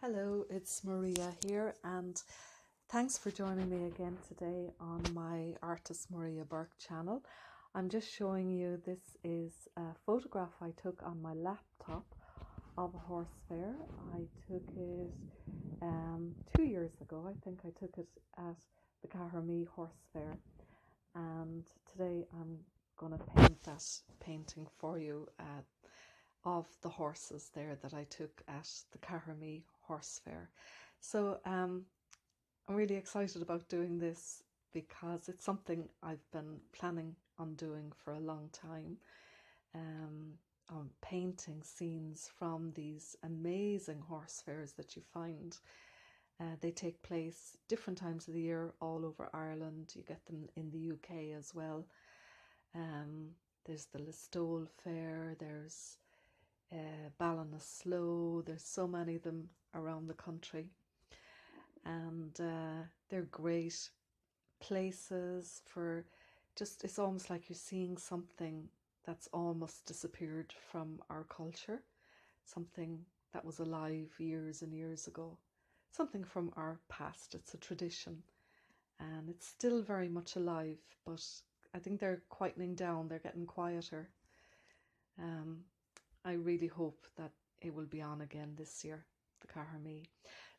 Hello, it's Maria here, and thanks for joining me again today on my Artist Maria Burke channel. I'm just showing you, this is a photograph I took on my laptop of a horse fair. I took it 2 years ago. I think I took it at the Cahirmee horse fair, and today I'm going to paint that painting for you of the horses there that I took at the Cahirmee horse fair. So I'm really excited about doing this because it's something I've been planning on doing for a long time. On painting scenes from these amazing horse fairs that you find. They take place different times of the year all over Ireland. You get them in the UK as well. There's the Listowel Fair, there's Ballinasloe, there's so many of them around the country, and they're great places for just, it's almost like you're seeing something that's almost disappeared from our culture, something that was alive years and years ago, something from our past. It's a tradition and it's still very much alive, but I think they're quietening down, they're getting quieter. I really hope that it will be on again this year, the Cahirmee.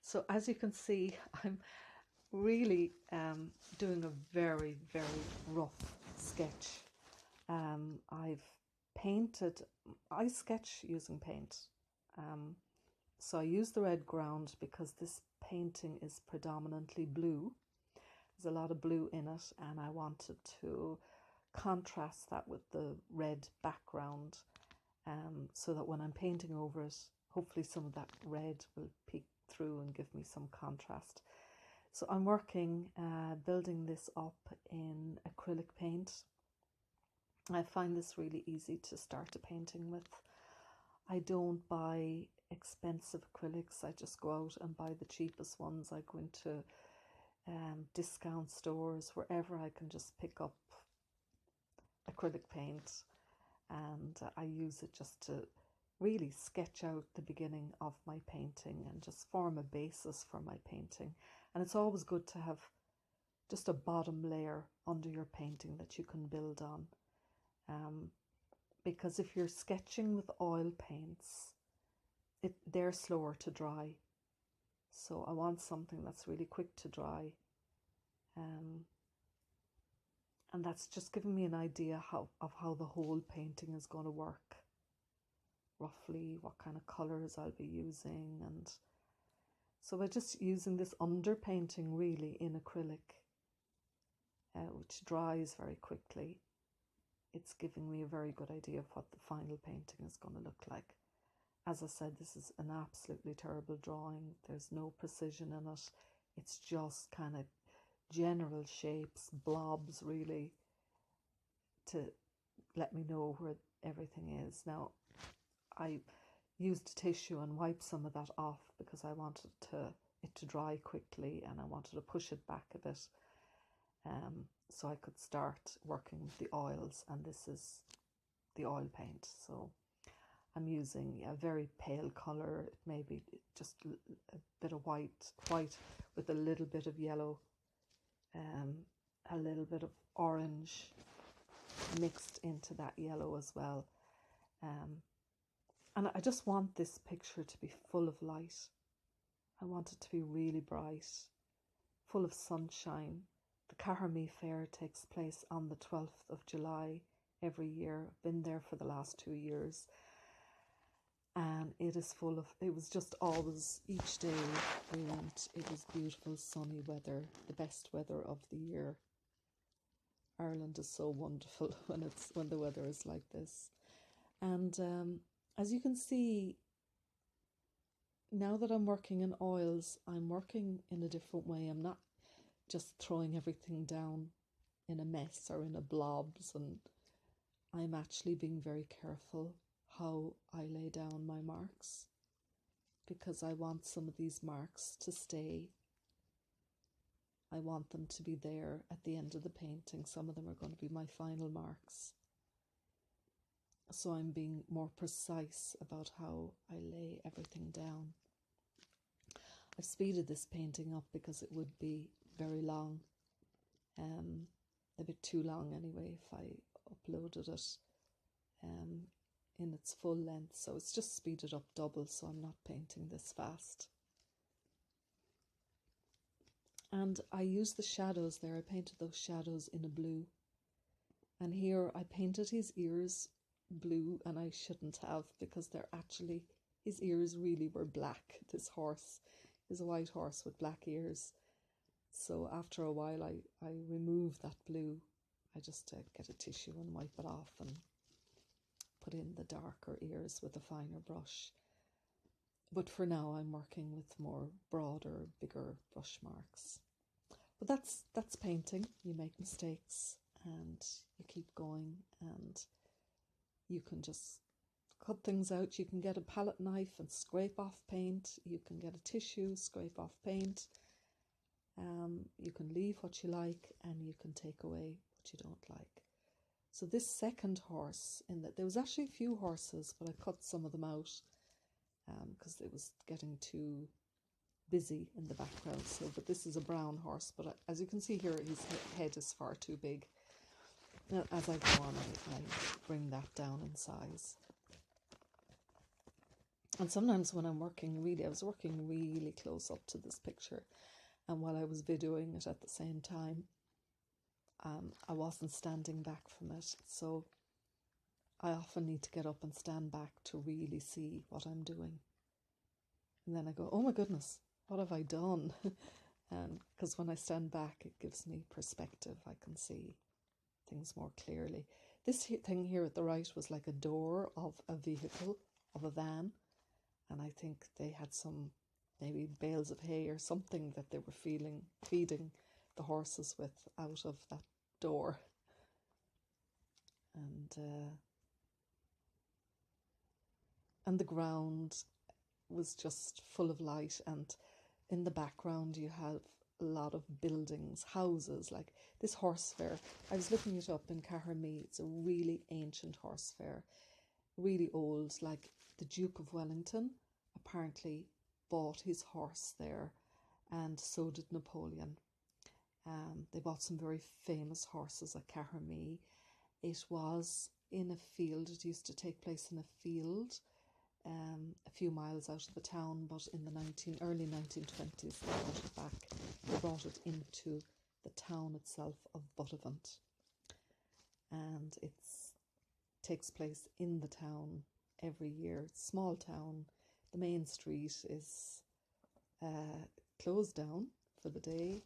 So as you can see, I'm really doing a very, very rough sketch. I've painted, I sketch using paint. So I use the red ground because this painting is predominantly blue. There's a lot of blue in it, and I wanted to contrast that with the red background. So that when I'm painting over it, hopefully some of that red will peek through and give me some contrast. So I'm working, building this up in acrylic paint. I find this really easy to start a painting with. I don't buy expensive acrylics. I just go out and buy the cheapest ones. I go into discount stores, wherever I can just pick up acrylic paint. And I use it just to really sketch out the beginning of my painting and just form a basis for my painting. And it's always good to have just a bottom layer under your painting that you can build on. Because if you're sketching with oil paints, they're slower to dry. So I want something that's really quick to dry. And that's just giving me an idea of how the whole painting is going to work. Roughly what kind of colours I'll be using. And so we're just using this underpainting really in acrylic, which dries very quickly. It's giving me a very good idea of what the final painting is going to look like. As I said, this is an absolutely terrible drawing. There's no precision in it. It's just kind of general shapes, blobs really, to let me know where everything is. Now, I used tissue and wiped some of that off because I wanted it to dry quickly, and I wanted to push it back a bit so I could start working with the oils. And this is the oil paint, so I'm using a very pale colour. It may be just a bit of white with a little bit of yellow, a little bit of orange mixed into that yellow as well. And I just want this picture to be full of light. I want it to be really bright, full of sunshine. The Cahirmee Fair takes place on the 12th of July every year. I've been there for the last 2 years. And it is full of, it was just always, each day we went, it was beautiful sunny weather, the best weather of the year. Ireland is so wonderful when the weather is like this. And as you can see, now that I'm working in oils, I'm working in a different way. I'm not just throwing everything down in a mess or in a blobs, and I'm actually being very careful how I lay down my marks, because I want some of these marks to stay. I want them to be there at the end of the painting. Some of them are going to be my final marks. So I'm being more precise about how I lay everything down. I've speeded this painting up because it would be very long, a bit too long anyway if I uploaded it in its full length. So it's just speeded up double, so I'm not painting this fast. And I used the shadows there. I painted those shadows in a blue. And here I painted his ears blue, and I shouldn't have, because they're actually, his ears really were black. This horse is a white horse with black ears. So after a while I removed that blue. I just get a tissue and wipe it off and put in the darker ears with a finer brush. But for now I'm working with more broader, bigger brush marks. But that's painting. You make mistakes and you keep going, and you can just cut things out. You can get a palette knife and scrape off paint. You can get a tissue, scrape off paint. You can leave what you like, and you can take away what you don't like. So this second horse, there was actually a few horses, but I cut some of them out because it was getting too busy in the background. So, but this is a brown horse, but as you can see here, his head is far too big. Now, as I go on, I bring that down in size. And sometimes when I'm working I was working really close up to this picture, and while I was videoing it at the same time, I wasn't standing back from it. So I often need to get up and stand back to really see what I'm doing. And then I go, oh my goodness, what have I done? And because when I stand back, it gives me perspective. I can see things more clearly. This thing here at the right was like a door of a vehicle, of a van. And I think they had some maybe bales of hay or something that they were feeding the horses with out of that door. And the ground was just full of light, and in the background you have a lot of buildings, houses, like this horse fair. I was looking it up in Cahirmee. It's a really ancient horse fair, really old. Like the Duke of Wellington apparently bought his horse there, and so did Napoleon. They bought some very famous horses at Cahirmee. It was in a field. It used to take place in a field a few miles out of the town, but in the early 1920s they brought it back. They brought it into the town itself of Buttevant, and it takes place in the town every year. It's a small town. The main street is closed down for the day,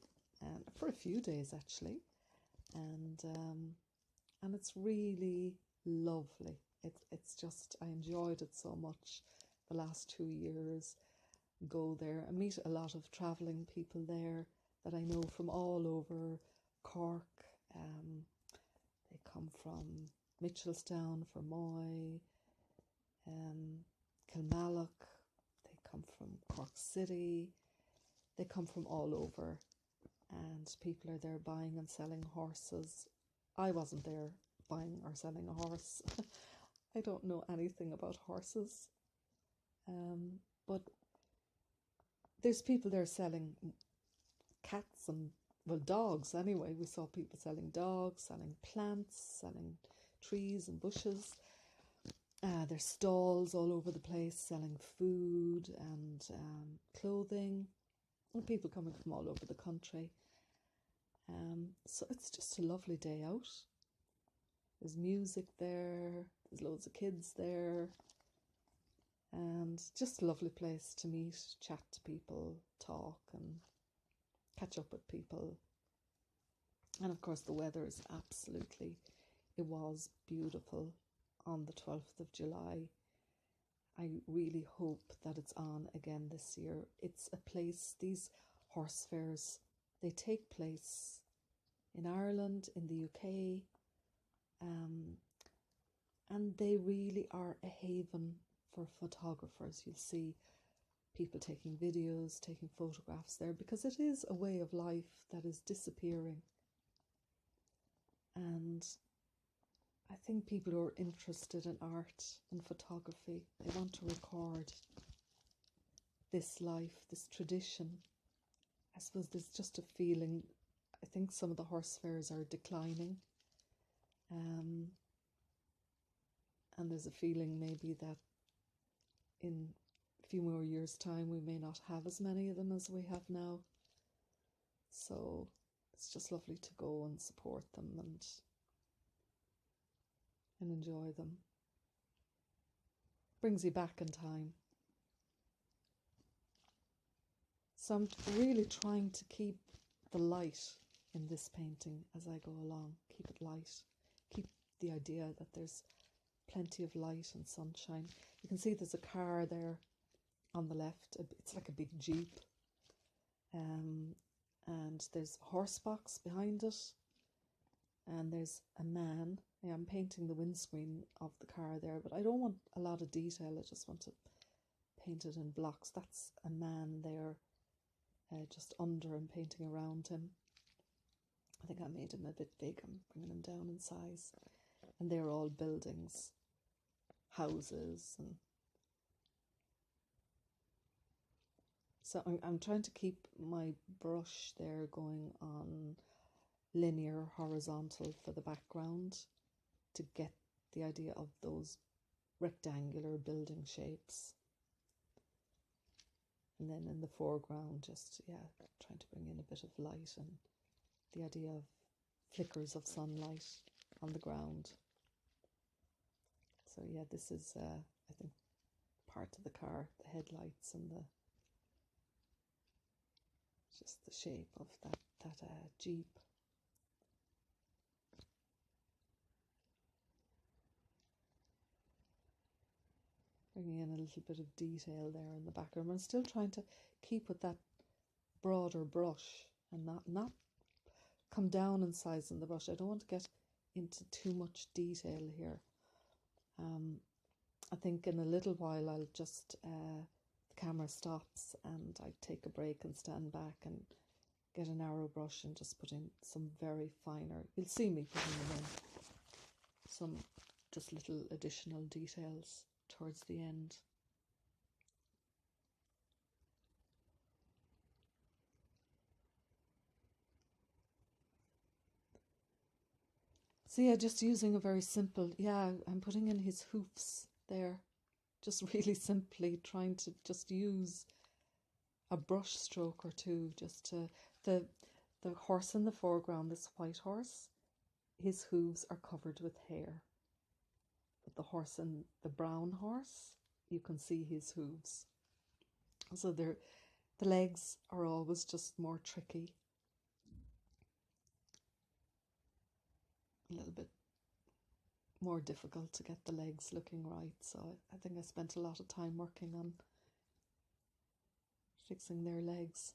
for a few days actually, and it's really lovely. It's just, I enjoyed it so much the last 2 years. Go there and meet a lot of travelling people there that I know from all over Cork. They come from Mitchelstown, Fermoy, Kilmallock. They come from Cork City. They come from all over, and people are there buying and selling horses. I wasn't there buying or selling a horse. I don't know anything about horses, but there's people there selling cats and, well, dogs anyway. We saw people selling dogs, selling plants, selling trees and bushes. There's stalls all over the place selling food and clothing, and people coming from all over the country. So it's just a lovely day out. There's music there, there's loads of kids there, and just a lovely place to meet, chat to people, talk and catch up with people. And of course the weather is it was beautiful on the 12th of July. I really hope that it's on again this year. It's a place, these horse fairs, they take place in Ireland, in the UK, and they really are a haven for photographers. You'll see people taking videos, taking photographs there, because it is a way of life that is disappearing. And I think people who are interested in art and photography, they want to record this life, this tradition. I suppose there's just a feeling, I think some of the horse fairs are declining. And there's a feeling maybe that in a few more years' time we may not have as many of them as we have now. So it's just lovely to go and support them and enjoy them. Brings you back in time. So I'm really trying to keep the light in this painting as I go along. Keep it light. Keep the idea that there's plenty of light and sunshine. You can see there's a car there on the left. It's like a big Jeep. And there's a horse box behind it. And there's a man. Yeah, I'm painting the windscreen of the car there, but I don't want a lot of detail. I just want to paint it in blocks. That's a man there, just under and painting around him. I think I made him a bit big. I'm bringing him down in size. And they're all buildings, houses, and so I'm trying to keep my brush there going on linear, horizontal for the background to get the idea of those rectangular building shapes. And then in the foreground, just, yeah, trying to bring in a bit of light and the idea of flickers of sunlight on the ground. So yeah, this is, I think, part of the car, the headlights and just the shape of that Jeep. Bringing in a little bit of detail there in the background. I'm still trying to keep with that broader brush and not come down in size in the brush. I don't want to get into too much detail here. I think in a little while I'll just, the camera stops and I take a break and stand back and get an arrow brush and just put in some very finer, you'll see me putting them in, some just little additional details towards the end. So yeah, just using a very simple, yeah, I'm putting in his hoofs there, just really simply trying to just use a brush stroke or two, just to, the horse in the foreground, this white horse, his hooves are covered with hair. But the horse in the brown horse, you can see his hooves. So the legs are always just more tricky. A little bit more difficult to get the legs looking right. So I think I spent a lot of time working on fixing their legs.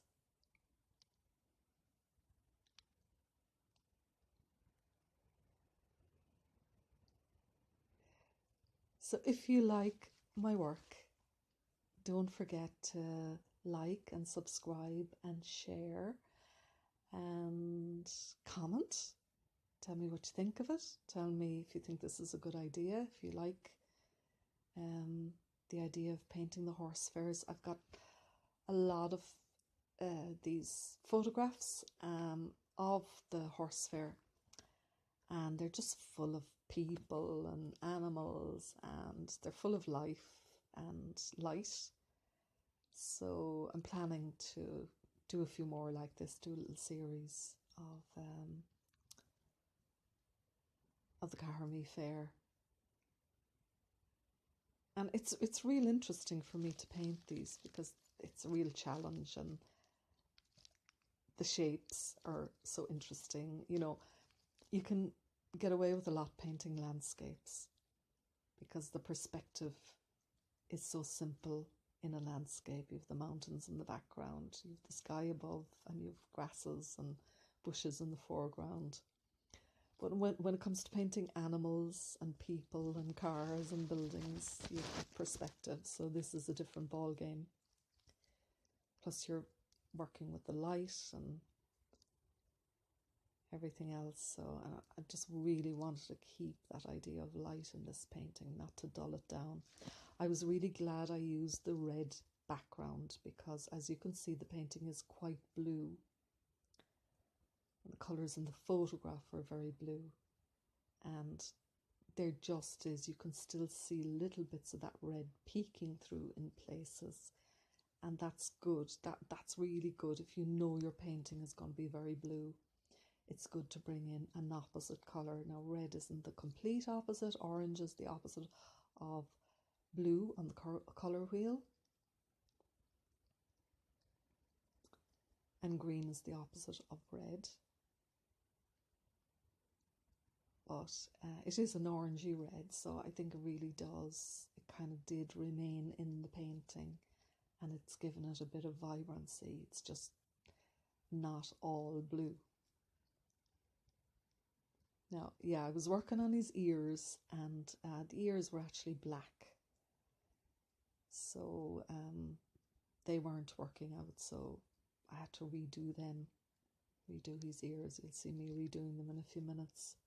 So if you like my work, don't forget to like and subscribe and share and comment. Tell me what you think of it. Tell me if you think this is a good idea, if you like the idea of painting the horse fairs. I've got a lot of these photographs of the horse fair, and they're just full of people and animals, and they're full of life and light. So I'm planning to do a few more like this, do a little series of the Cahirmee Fair. And it's real interesting for me to paint these because it's a real challenge and the shapes are so interesting. You know, you can get away with a lot painting landscapes because the perspective is so simple in a landscape. You have the mountains in the background, you have the sky above, and you have grasses and bushes in the foreground. But when it comes to painting animals and people and cars and buildings, you have perspective. So this is a different ball game. Plus you're working with the light and everything else. So I just really wanted to keep that idea of light in this painting, not to dull it down. I was really glad I used the red background, because as you can see the painting is quite blue. The colours in the photograph are very blue, and there just is, you can still see little bits of that red peeking through in places, and that's good. That's really good. If you know your painting is going to be very blue, it's good to bring in an opposite colour. Now red isn't the complete opposite, orange is the opposite of blue on the colour wheel, and green is the opposite of red. But it is an orangey red, so I think it really does, it kind of did remain in the painting, and it's given it a bit of vibrancy. It's just not all blue. Now, yeah, I was working on his ears, and the ears were actually black, so they weren't working out, so I had to redo them, redo his ears. You'll see me redoing them in a few minutes,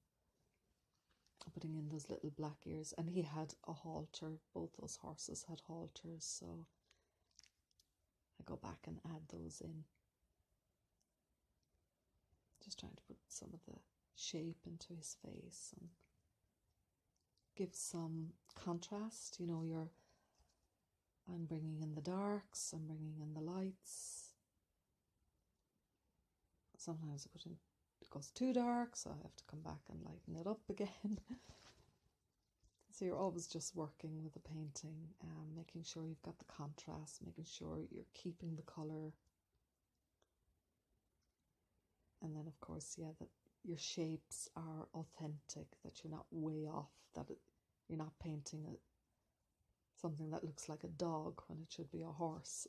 putting in those little black ears. And he had a halter, both those horses had halters, so I go back and add those in. Just trying to put some of the shape into his face and give some contrast. You know, I'm bringing in the darks, I'm bringing in the lights. Sometimes it goes too dark, so I have to come back and lighten it up again. So you're always just working with the painting, making sure you've got the contrast, making sure you're keeping the colour. And then of course, yeah, that your shapes are authentic, that you're not way off, that you're not painting something that looks like a dog when it should be a horse.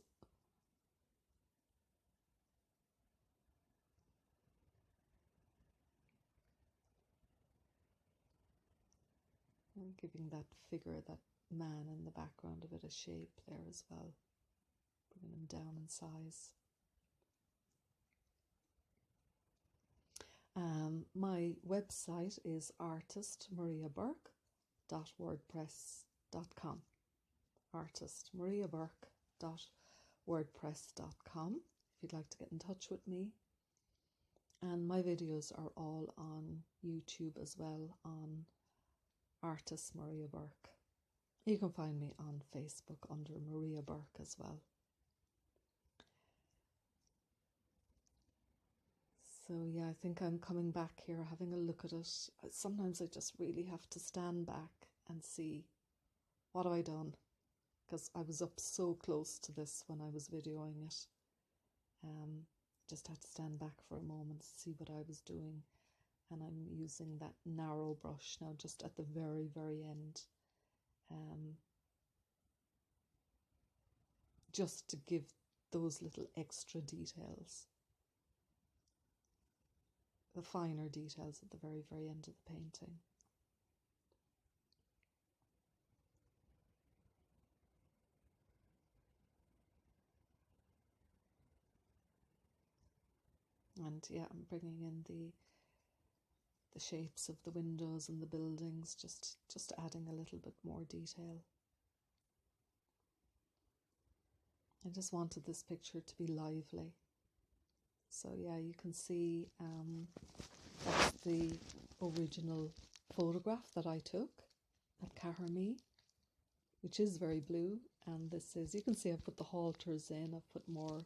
And giving that figure, that man in the background, a bit of shape there as well, bringing him down in size. My website is artistmariaburke.wordpress.com. artistmariaburke.wordpress.com if you'd like to get in touch with me. And my videos are all on YouTube as well, on Artist Maria Burke. You can find me on Facebook under Maria Burke as well. So yeah, I think I'm coming back here, having a look at it. Sometimes I just really have to stand back and see, what have I done? Because I was up so close to this when I was videoing it. Just had to stand back for a moment to see what I was doing. And I'm using that narrow brush now just at the very, very end. Just to give those little extra details. The finer details at the very, very end of the painting. And yeah, I'm bringing in the shapes of the windows and the buildings, just adding a little bit more detail. I just wanted this picture to be lively. So yeah, you can see that's the original photograph that I took at Cahirmee, which is very blue. And this is, you can see I've put the halters in, I've put more,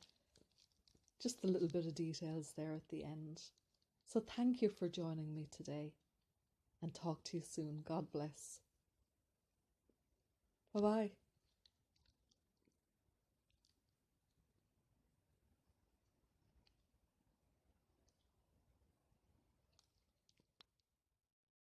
just a little bit of details there at the end. So thank you for joining me today, and talk to you soon. God bless. Bye-bye.